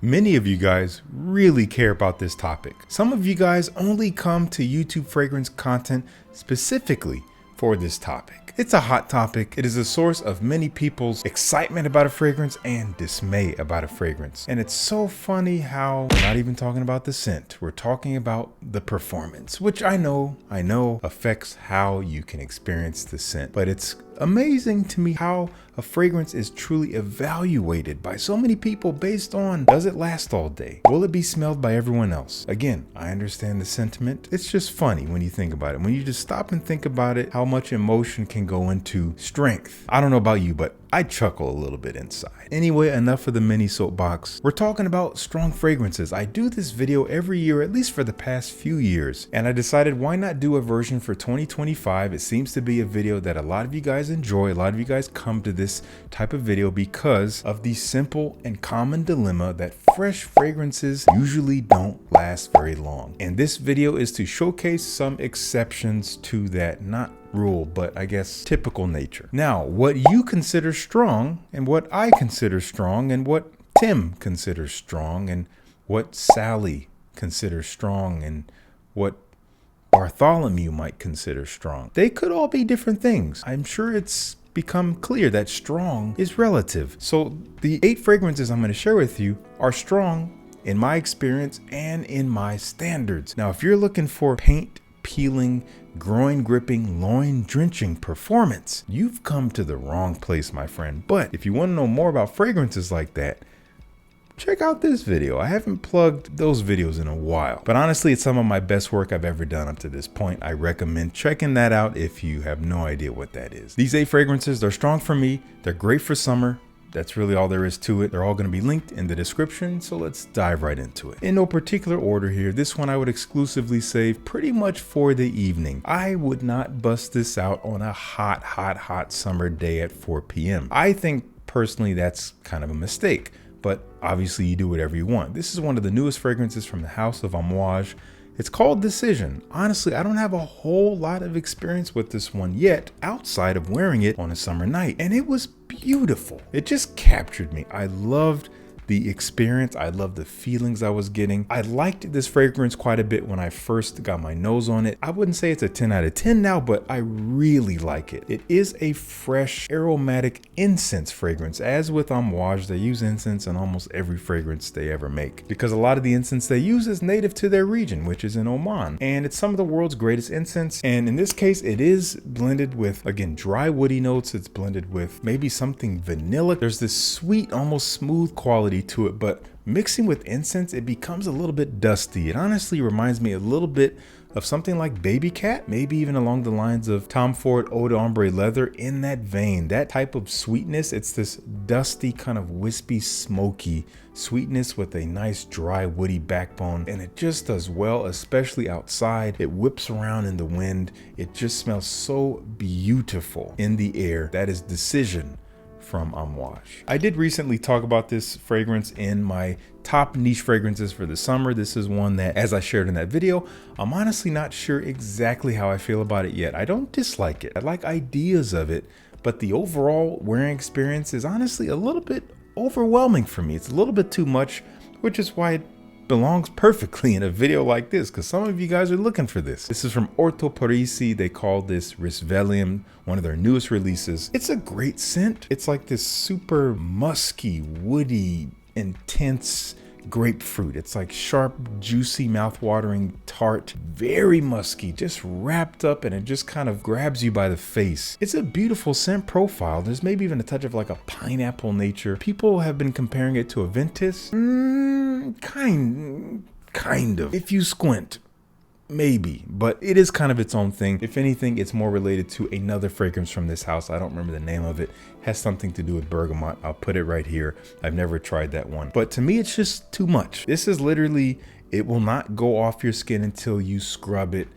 Many of you guys really care about this topic. Some of you guys only come to YouTube fragrance content specifically for this topic. It's a hot topic. It is a source of many people's excitement about a fragrance and dismay about a fragrance. And it's so funny how we're not even talking about the scent. We're talking about the performance, which I know affects how you can experience the scent. But it's amazing to me how a fragrance is truly evaluated by so many people based on, does it last all day? Will it be smelled by everyone else? Again, I understand the sentiment. It's just funny when you think about it. When you just stop and think about it, how much emotion can go into strength. I don't know about you, but I chuckle a little bit inside. Anyway, enough of the mini soapbox. We're talking about strong fragrances. I do this video every year, at least for the past few years, and I decided why not do a version for 2025. It seems to be a video that a lot of you guys enjoy. A lot of you guys come to this type of video because of the simple and common dilemma that fresh fragrances usually don't last very long. And this video is to showcase some exceptions to that, not rule, but I guess typical nature. Now, what you consider strong and what I consider strong and what Tim considers strong and what Sally considers strong and what Bartholomew might consider strong, they could all be different things. I'm sure it's become clear that strong is relative. So the 8 fragrances I'm going to share with you are strong in my experience and in my standards. Now, if you're looking for paint peeling, groin gripping, loin drenching performance, you've come to the wrong place, my friend. But if you want to know more about fragrances like that, check out this video. I haven't plugged those videos in a while, but honestly, it's some of my best work I've ever done up to this point. I recommend checking that out if you have no idea what that is. These 8 fragrances, they're strong for me. They're great for summer. That's really all there is to it. They're all going to be linked in the description, so let's dive right into it. In no particular order here, this one I would exclusively save pretty much for the evening. I would not bust this out on a hot summer day at 4 p.m. I think personally that's kind of a mistake, but obviously you do whatever you want. This is one of the newest fragrances from the house of Amouage. It's called Decision. Honestly, I don't have a whole lot of experience with this one yet outside of wearing it on a summer night, and it was beautiful. It just captured me. I loved the experience. I loved the feelings I was getting. I liked this fragrance quite a bit when I first got my nose on it. I wouldn't say it's a 10 out of 10 now, but I really like it. It is a fresh aromatic incense fragrance. As with Amouage, they use incense in almost every fragrance they ever make because a lot of the incense they use is native to their region, which is in Oman. And it's some of the world's greatest incense. And in this case, it is blended with, again, dry woody notes. It's blended with maybe something vanilla. There's this sweet, almost smooth quality to it, but mixing with incense, it becomes a little bit dusty. It honestly reminds me a little bit of something like Baby Cat, maybe even along the lines of Tom Ford Eau d'Ombre Leather, in that vein. That type of sweetness, it's this dusty kind of wispy, smoky sweetness with a nice dry woody backbone, and it just does well, especially outside. It whips around in the wind. It just smells so beautiful in the air. That is Decision from Amouage. I did recently talk about this fragrance in my top niche fragrances for the summer. This is one that, as I shared in that video, I'm honestly not sure exactly how I feel about it yet. I don't dislike it. I like ideas of it, but the overall wearing experience is honestly a little bit overwhelming for me. It's a little bit too much, which is why it belongs perfectly in a video like this, because some of you guys are looking for this. This is from Orto Parisi. They call this Risvelium, one of their newest releases. It's a great scent. It's like this super musky, woody, intense grapefruit. It's like sharp, juicy, mouth-watering, tart, very musky, just wrapped up, and it just kind of grabs you by the face. It's a beautiful scent profile. There's maybe even a touch of like a pineapple nature. People have been comparing it to a Ventus. Kind of. If you squint, maybe, but it is kind of its own thing. If anything, it's more related to another fragrance from this house. I don't remember the name of it. Has something to do with bergamot. I'll put it right here. I've never tried that one, but to me, it's just too much. This is literally, it will not go off your skin until you scrub it.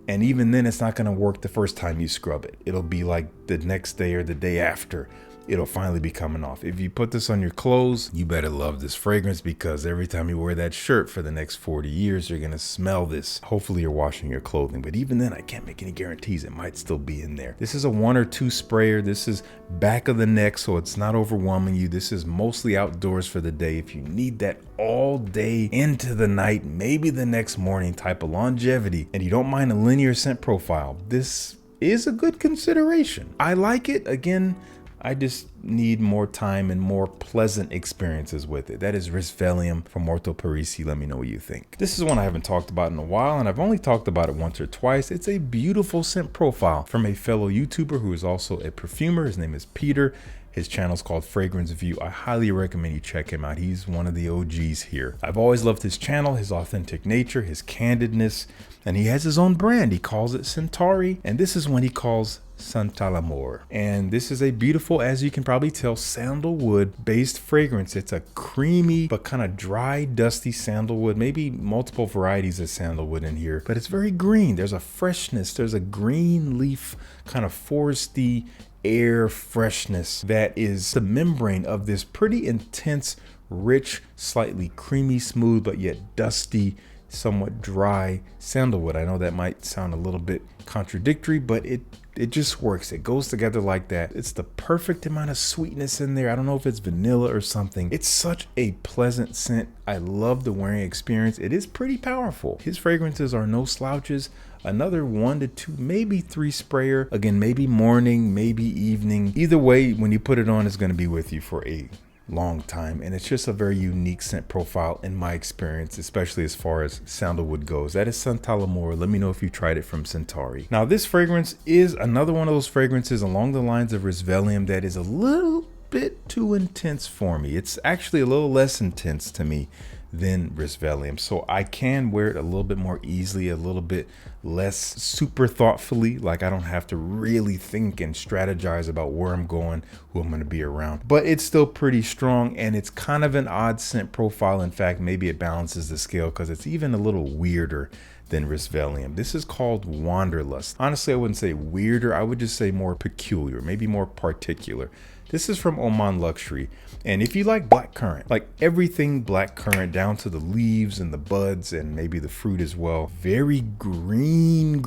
And even then, it's not going to work the first time you scrub it. It'll be like the next day or the day after. it'll finally be coming off. If you put this on your clothes, you better love this fragrance, because every time you wear that shirt for the next 40 years, you're gonna smell this. Hopefully you're washing your clothing, but even then I can't make any guarantees. It might still be in there. This is a 1 or 2 sprayer. This is back of the neck, so it's not overwhelming you. This is mostly outdoors for the day. If you need that all day into the night, maybe the next morning type of longevity, and you don't mind a linear scent profile, this is a good consideration. I like it. Again, I just need more time and more pleasant experiences with it. That is Risvelium from Orto Parisi. Let me know what you think. This is one I haven't talked about in a while, and I've only talked about it once or twice. It's a beautiful scent profile from a fellow YouTuber who is also a perfumer. His name is Peter. His channel is called Fragrance View. I highly recommend you check him out. He's one of the OGs here. I've always loved his channel, his authentic nature, his candidness, and he has his own brand. He calls it Centauri, and this is one he calls Santalamore. And this is a beautiful, as you can probably tell, sandalwood based fragrance. It's a creamy but kind of dry, dusty sandalwood, maybe multiple varieties of sandalwood in here, but it's very green. There's a freshness, there's a green leaf, kind of foresty air freshness that is the membrane of this pretty intense, rich, slightly creamy, smooth, but yet dusty, somewhat dry sandalwood. I know that might sound a little bit contradictory, but it just works. It goes together like that. It's the perfect amount of sweetness in there. I don't know if it's vanilla or something. It's such a pleasant scent. I love the wearing experience. It is pretty powerful. His fragrances are no slouches. Another 1 to 2, maybe 3 sprayer. Again, maybe morning, maybe evening. Either way, when you put it on, it's going to be with you for a long time, and it's just a very unique scent profile in my experience, especially as far as sandalwood goes. That is Santalamorea. Let me know if you tried it from Centauri. Now, this fragrance is another one of those fragrances along the lines of Risvelium that is a little bit too intense for me. It's actually a little less intense to me than Risvelium, so I can wear it a little bit more easily, a little bit less super thoughtfully. Like, I don't have to really think and strategize about where I'm going, who I'm going to be around, but it's still pretty strong, and it's kind of an odd scent profile. In fact, maybe it balances the scale because it's even a little weirder than Risvelium. This is called Wanderlust. Honestly, I wouldn't say weirder. I would just say more peculiar, maybe more particular. This is from Oman Luxury, and if you like blackcurrant, like everything blackcurrant down to the leaves and the buds and maybe the fruit as well, very green,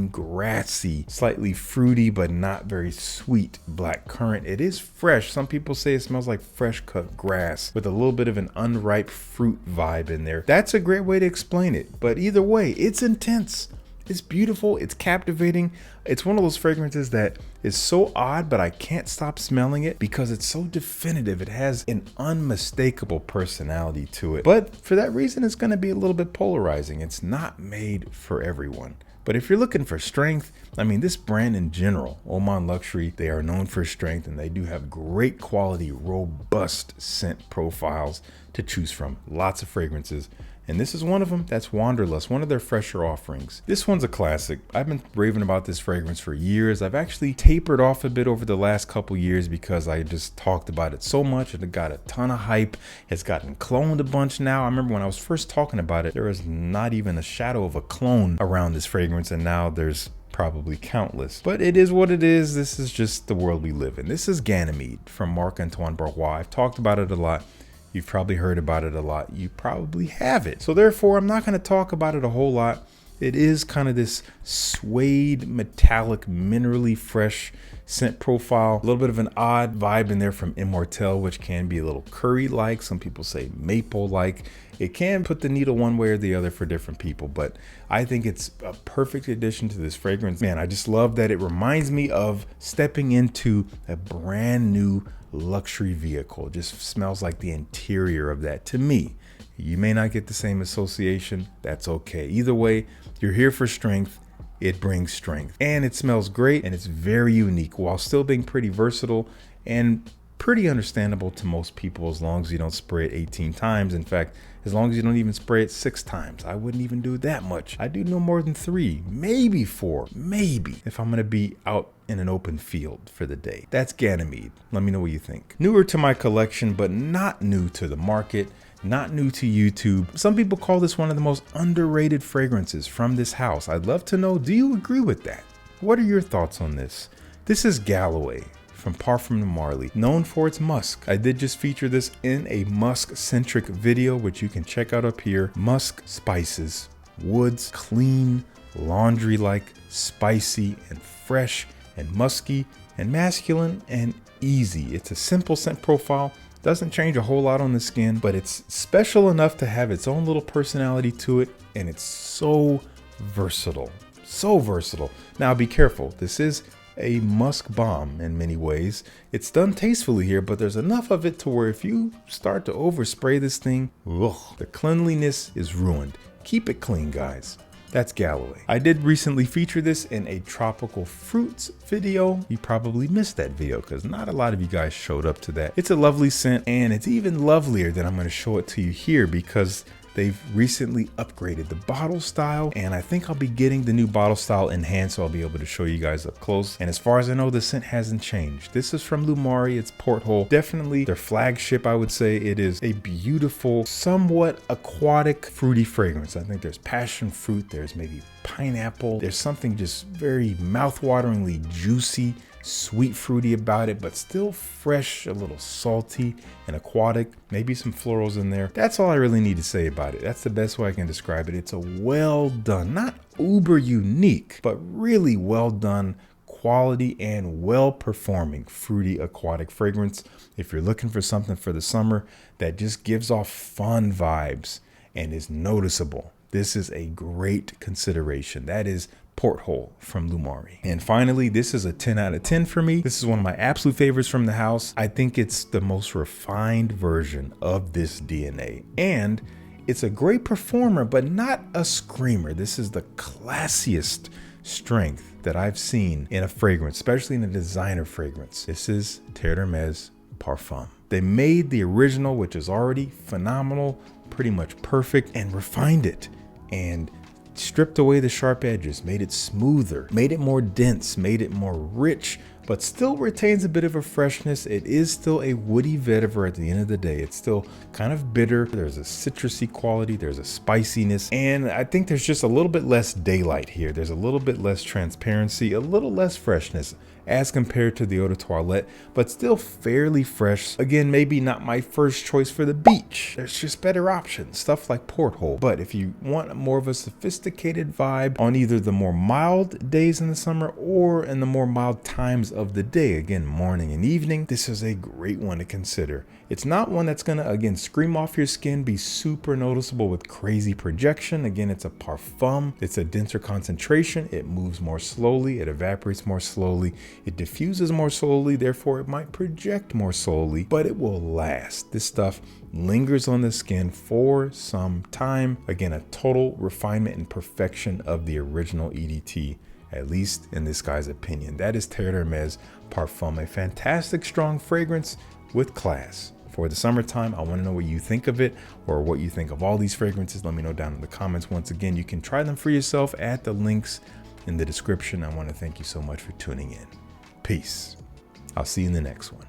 grassy, slightly fruity but not very sweet blackcurrant. It is fresh. Some people say it smells like fresh cut grass with a little bit of an unripe fruit vibe in there. That's a great way to explain it, but either way, it's intense. It's beautiful, it's captivating. It's one of those fragrances that is so odd, but I can't stop smelling it because it's so definitive. It has an unmistakable personality to it. But for that reason, it's gonna be a little bit polarizing. It's not made for everyone. But if you're looking for strength, I mean, this brand in general, Oman Luxury, they are known for strength, and they do have great quality, robust scent profiles to choose from. Lots of fragrances. And this is one of them. That's Wanderless, one of their fresher offerings. This one's a classic. I've been raving about this fragrance for years. I've actually tapered off a bit over the last couple years because I just talked about it so much, and it got a ton of hype. It's gotten cloned a bunch now. I remember when I was first talking about it, there was not even a shadow of a clone around this fragrance, and now there's probably countless. But it is what it is. This is just the world we live in. This is Ganymede from Marc-Antoine Barrois. I've talked about it a lot. You've probably heard about it a lot. You probably have it. So therefore, I'm not going to talk about it a whole lot. It is kind of this suede, metallic, minerally fresh scent profile. A little bit of an odd vibe in there from Immortelle, which can be a little curry-like. Some people say maple-like. It can put the needle one way or the other for different people, but I think it's a perfect addition to this fragrance. Man, I just love that it reminds me of stepping into a brand new luxury vehicle. It just smells like the interior of that to me. You may not get the same association. That's okay. Either way, you're here for strength. It brings strength, and it smells great, and it's very unique while still being pretty versatile and pretty understandable to most people, as long as you don't spray it 18 times. In fact, as long as you don't even spray it 6 times. I wouldn't even do that much. I do no more than 3, maybe 4, maybe, if I'm gonna be out in an open field for the day. That's Ganymede. Let me know what you think. Newer to my collection, but not new to the market, not new to YouTube. Some people call this one of the most underrated fragrances from this house. I'd love to know, do you agree with that? What are your thoughts on this? This is Galloway from Parfum Lumari, known for its musk. I did just feature this in a musk-centric video, which you can check out up here. Musk spices, woods, clean, laundry-like, spicy and fresh and musky and masculine and easy. It's a simple scent profile. Doesn't change a whole lot on the skin, but it's special enough to have its own little personality to it, and it's so versatile. So versatile. Now be careful, this is a musk bomb in many ways. It's done tastefully here, but there's enough of it to where if you start to overspray this thing, the cleanliness is ruined. Keep it clean, guys. That's Galloway. I did recently feature this in a tropical fruits video. You probably missed that video because not a lot of you guys showed up to that. It's a lovely scent, and it's even lovelier that I'm going to show it to you here because they've recently upgraded the bottle style, and I think I'll be getting the new bottle style in hand, so I'll be able to show you guys up close. And as far as I know, the scent hasn't changed. This is from Loumari. It's Porthole. Definitely their flagship, I would say. It is a beautiful, somewhat aquatic, fruity fragrance. I think there's passion fruit. There's maybe pineapple. There's something just very mouth-wateringly juicy, sweet fruity about it, but still fresh, a little salty and aquatic, maybe some florals in there. That's all I really need to say about it. That's the best way I can describe it. It's a well done, not uber unique, but really well done, quality and well performing fruity aquatic fragrance. If you're looking for something for the summer that just gives off fun vibes and is noticeable, this is a great consideration. That is Porthole from Loumari. And finally, this is a 10 out of 10 for me. This is one of my absolute favorites from the house. I think it's the most refined version of this DNA. And it's a great performer, but not a screamer. This is the classiest strength that I've seen in a fragrance, especially in a designer fragrance. This is Terre's Parfum. They made the original, which is already phenomenal, pretty much perfect, and refined it and stripped away the sharp edges, made it smoother, made it more dense, made it more rich, but still retains a bit of a freshness. It is still a woody vetiver at the end of the day. It's still kind of bitter. There's a citrusy quality, there's a spiciness, and I think there's just a little bit less daylight here. There's a little bit less transparency, a little less freshness as compared to the Eau de Toilette, but still fairly fresh. Again, maybe not my first choice for the beach. There's just better options, stuff like Porthole. But if you want more of a sophisticated vibe on either the more mild days in the summer or in the more mild times of the day, again, morning and evening, this is a great one to consider. It's not one that's gonna, again, scream off your skin, be super noticeable with crazy projection. Again, it's a parfum. It's a denser concentration. It moves more slowly. It evaporates more slowly. It diffuses more slowly. Therefore, it might project more slowly, but it will last. This stuff lingers on the skin for some time. Again, a total refinement and perfection of the original EDT, at least in this guy's opinion. That is Terre's Parfum, a fantastic strong fragrance with class. For the summertime, I want to know what you think of it or what you think of all these fragrances. Let me know down in the comments. Once again, you can try them for yourself at the links in the description. I want to thank you so much for tuning in. Peace. I'll see you in the next one.